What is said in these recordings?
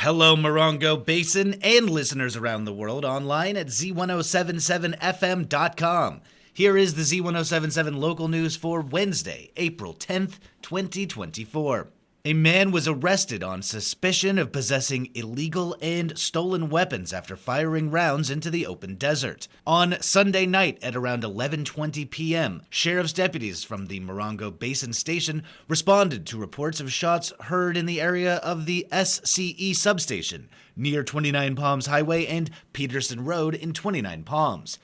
Hello, Morongo Basin and listeners around the world online at Z107.7fm.com. Here is the Z107.7 local news for Wednesday, April 10th, 2024. A man was arrested on suspicion of possessing illegal and stolen weapons after firing rounds into the open desert. On Sunday night at around 11:20 p.m., sheriff's deputies from the Morongo Basin Station responded to reports of shots heard in the area of the SCE substation near 29 Palms Highway and Peterson Road in 29 Palms.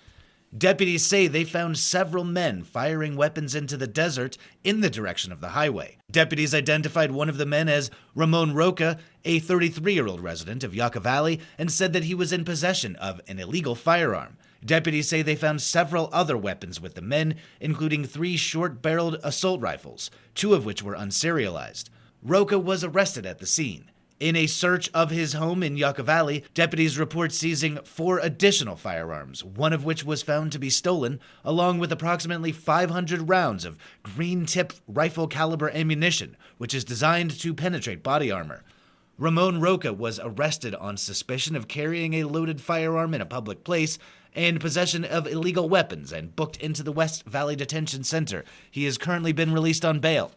Deputies say they found several men firing weapons into the desert in the direction of the highway. Deputies identified one of the men as Ramon Roca, a 33-year-old resident of Yucca Valley, and said that he was in possession of an illegal firearm. Deputies say they found several other weapons with the men, including 3 short-barreled assault rifles, 2 of which were unserialized. Roca was arrested at the scene. In a search of his home in Yucca Valley, deputies report seizing 4 additional firearms, one of which was found to be stolen, along with approximately 500 rounds of green-tip rifle-caliber ammunition, which is designed to penetrate body armor. Ramon Roca was arrested on suspicion of carrying a loaded firearm in a public place and possession of illegal weapons and booked into the West Valley Detention Center. He has currently been released on bail.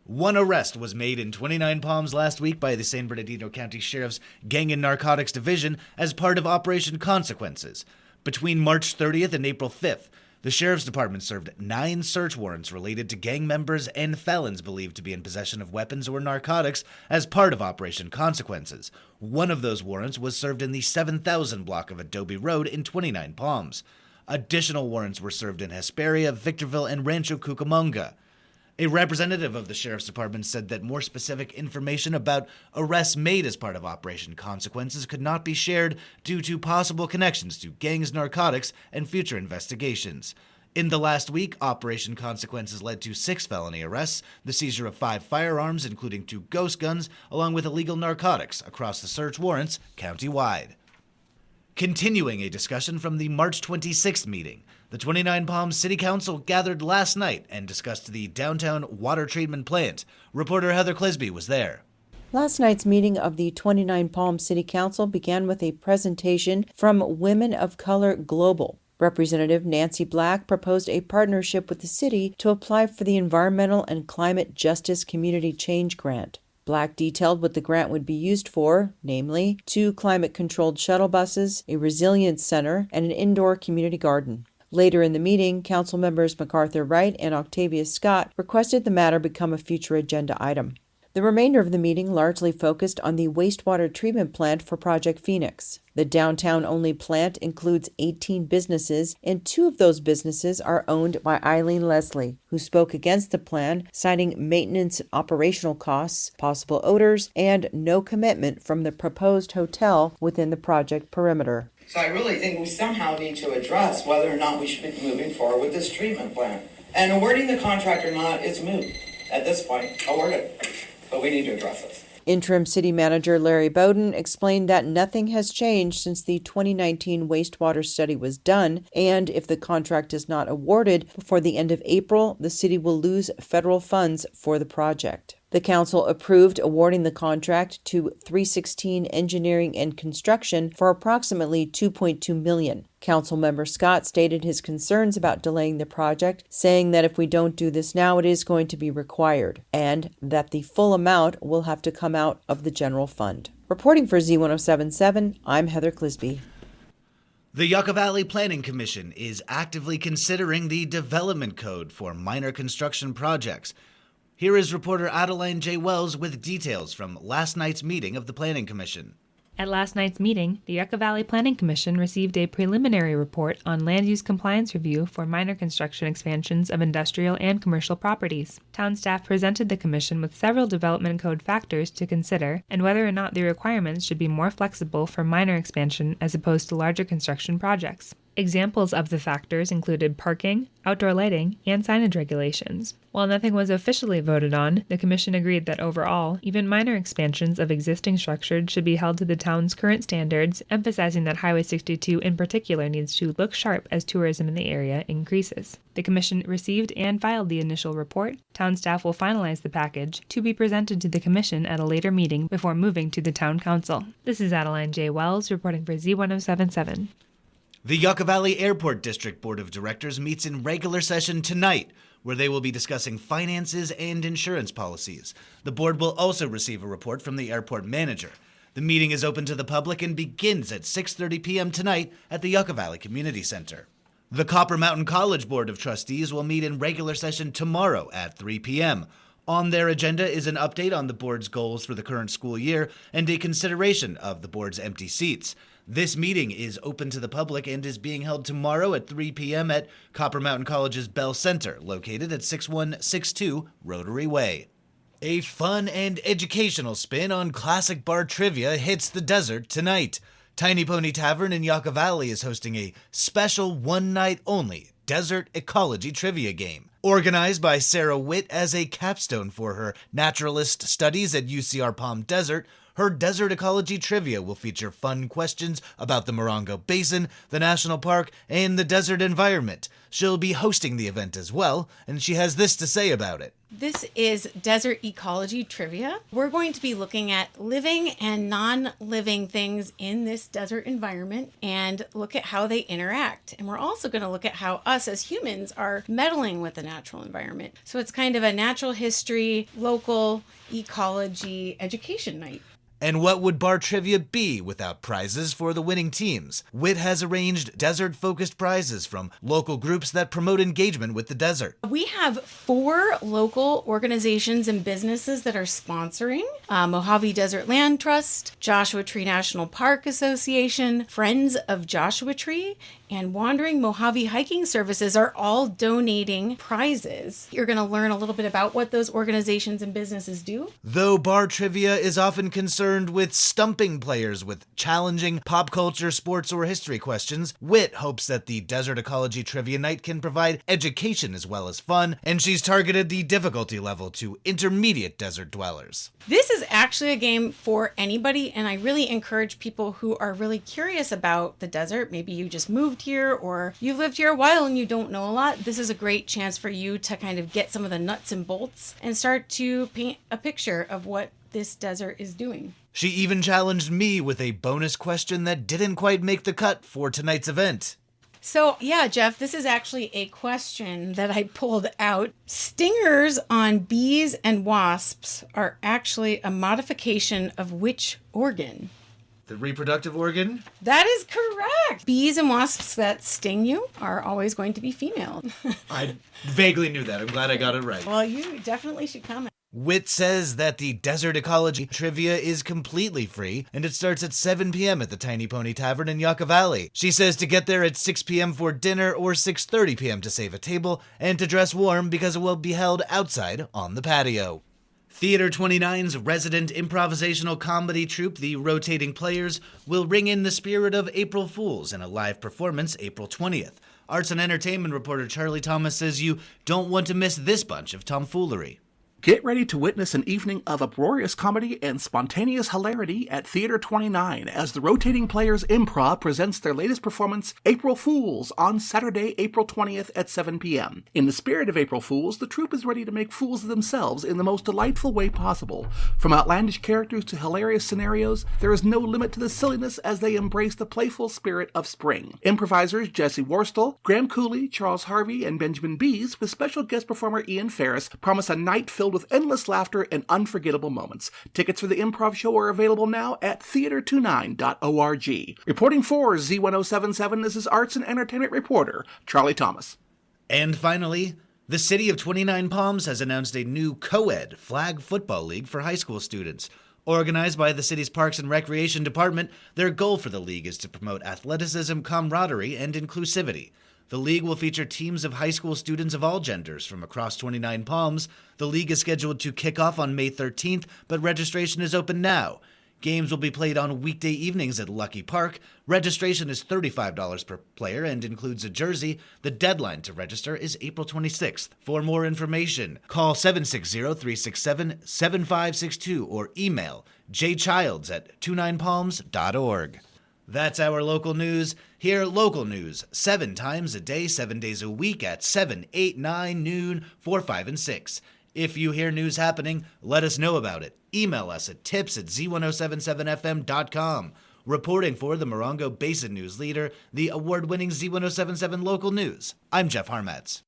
One arrest was made in 29 Palms last week by the San Bernardino County Sheriff's Gang and Narcotics Division as part of Operation Consequences. Between March 30th and April 5th, the Sheriff's Department served 9 search warrants related to gang members and felons believed to be in possession of weapons or narcotics as part of Operation Consequences. One of those warrants was served in the 7000 block of Adobe Road in 29 Palms. Additional warrants were served in Hesperia, Victorville, and Rancho Cucamonga. A representative of the Sheriff's Department said that more specific information about arrests made as part of Operation Consequences could not be shared due to possible connections to gangs, narcotics, and future investigations. In the last week, Operation Consequences led to 6 felony arrests, the seizure of 5 firearms, including 2 ghost guns, along with illegal narcotics across the search warrants countywide. Continuing a discussion from the March 26th meeting, the 29 Palms City Council gathered last night and discussed the downtown water treatment plant. Reporter Heather Clisby was there. Last night's meeting of the 29 Palms City Council began with a presentation from Women of Color Global. Representative Nancy Black proposed a partnership with the city to apply for the Environmental and Climate Justice Community Change Grant. Black detailed what the grant would be used for, namely 2 climate-controlled shuttle buses, a resilience center, and an indoor community garden. Later in the meeting, council members MacArthur Wright and Octavia Scott requested the matter become a future agenda item. The remainder of the meeting largely focused on the wastewater treatment plant for Project Phoenix. The downtown-only plant includes 18 businesses, and 2 of those businesses are owned by Eileen Leslie, who spoke against the plan, citing maintenance and operational costs, possible odors, and no commitment from the proposed hotel within the project perimeter. So I really think we somehow need to address whether or not we should be moving forward with this treatment plant. And awarding the contract or not is moot at this point. Award it. But we need to address this. Interim City Manager Larry Bowden explained that nothing has changed since the 2019 wastewater study was done, and if the contract is not awarded before the end of April, the city will lose federal funds for the project. The council approved awarding the contract to 316 Engineering and Construction for approximately $2.2 million. Councilmember Scott stated his concerns about delaying the project, saying that if we don't do this now, it is going to be required, and that the full amount will have to come out of the general fund. Reporting for Z107.7, I'm Heather Clisby. The Yucca Valley Planning Commission is actively considering the development code for minor construction projects. Here is reporter Adeline J. Wells with details from last night's meeting of the Planning Commission. At last night's meeting, the Yucca Valley Planning Commission received a preliminary report on land use compliance review for minor construction expansions of industrial and commercial properties. Town staff presented the commission with several development code factors to consider and whether or not the requirements should be more flexible for minor expansion as opposed to larger construction projects. Examples of the factors included parking, outdoor lighting, and signage regulations. While nothing was officially voted on, the Commission agreed that overall, even minor expansions of existing structures should be held to the town's current standards, emphasizing that Highway 62 in particular needs to look sharp as tourism in the area increases. The Commission received and filed the initial report. Town staff will finalize the package to be presented to the Commission at a later meeting before moving to the Town Council. This is Adeline J. Wells reporting for Z107.7. The Yucca Valley Airport District Board of Directors meets in regular session tonight, where they will be discussing finances and insurance policies. The board will also receive a report from the airport manager. The meeting is open to the public and begins at 6:30 p.m. tonight at the Yucca Valley Community Center. The Copper Mountain College Board of Trustees will meet in regular session tomorrow at 3 p.m. On their agenda is an update on the board's goals for the current school year and a consideration of the board's empty seats. This meeting is open to the public and is being held tomorrow at 3 p.m. at Copper Mountain College's Bell Center, located at 6162 Rotary Way. A fun and educational spin on classic bar trivia hits the desert tonight. Tiny Pony Tavern in Yucca Valley is hosting a special one-night-only desert ecology trivia game. Organized by Sarah Witt as a capstone for her naturalist studies at UCR Palm Desert, her desert ecology trivia will feature fun questions about the Morongo Basin, the national park, and the desert environment. She'll be hosting the event as well, and she has this to say about it. This is Desert Ecology Trivia. We're going to be looking at living and non-living things in this desert environment and look at how they interact. And we're also going to look at how us as humans are meddling with the natural environment. So it's kind of a natural history, local ecology education night. And what would bar trivia be without prizes for the winning teams? WIT has arranged desert-focused prizes from local groups that promote engagement with the desert. We have 4 local organizations and businesses that are sponsoring. Mojave Desert Land Trust, Joshua Tree National Park Association, Friends of Joshua Tree, and Wandering Mojave Hiking Services are all donating prizes. You're going to learn a little bit about what those organizations and businesses do. Though bar trivia is often concerned with stumping players with challenging pop culture, sports, or history questions, WIT hopes that the Desert Ecology Trivia Night can provide education as well as fun, and she's targeted the difficulty level to intermediate desert dwellers. This is actually a game for anybody, and I really encourage people who are really curious about the desert. Maybe you just moved here or you've lived here a while and you don't know a lot. This is a great chance for you to kind of get some of the nuts and bolts and start to paint a picture of what this desert is doing. She even challenged me with a bonus question that didn't quite make the cut for tonight's event. So, yeah, Jeff, this is actually a question that I pulled out. Stingers on bees and wasps are actually a modification of which organ? The reproductive organ? That is correct. Bees and wasps that sting you are always going to be female. I vaguely knew that. I'm glad I got it right. Well, you definitely should comment. WIT says that the Desert Ecology Trivia is completely free, and it starts at 7 p.m. at the Tiny Pony Tavern in Yucca Valley. She says to get there at 6 p.m. for dinner or 6:30 p.m. to save a table, and to dress warm because it will be held outside on the patio. Theater 29's resident improvisational comedy troupe, the Rotating Players, will ring in the spirit of April Fools in a live performance April 20th. Arts and entertainment reporter Charlie Thomas says you don't want to miss this bunch of tomfoolery. Get ready to witness an evening of uproarious comedy and spontaneous hilarity at Theater 29 as the Rotating Players Improv presents their latest performance, April Fools, on Saturday, April 20th at 7 p.m. In the spirit of April Fools, the troupe is ready to make fools of themselves in the most delightful way possible. From outlandish characters to hilarious scenarios, there is no limit to the silliness as they embrace the playful spirit of spring. Improvisers Jesse Worstel, Graham Cooley, Charles Harvey, and Benjamin Bees, with special guest performer Ian Ferris, promise a night filled with endless laughter and unforgettable moments. Tickets for the improv show are available now at theater29.org. Reporting for Z107.7, this is arts and entertainment reporter Charlie Thomas. And finally, the city of 29 Palms has announced a new co-ed flag football league for high school students. Organized by the city's Parks and Recreation Department, their goal for the league is to promote athleticism, camaraderie, and inclusivity. The league will feature teams of high school students of all genders from across 29 Palms. The league is scheduled to kick off on May 13th, but registration is open now. Games will be played on weekday evenings at Lucky Park. Registration is $35 per player and includes a jersey. The deadline to register is April 26th. For more information, call 760-367-7562 or email jchilds@29palms.org. That's our local news. Hear local news 7 times a day, 7 days a week at 7, 8, 9, noon, 4, 5, and 6. If you hear news happening, let us know about it. Email us at tips@z1077fm.com. Reporting for the Morongo Basin News Leader, the award-winning Z1077 Local News, I'm Jeff Harmatz.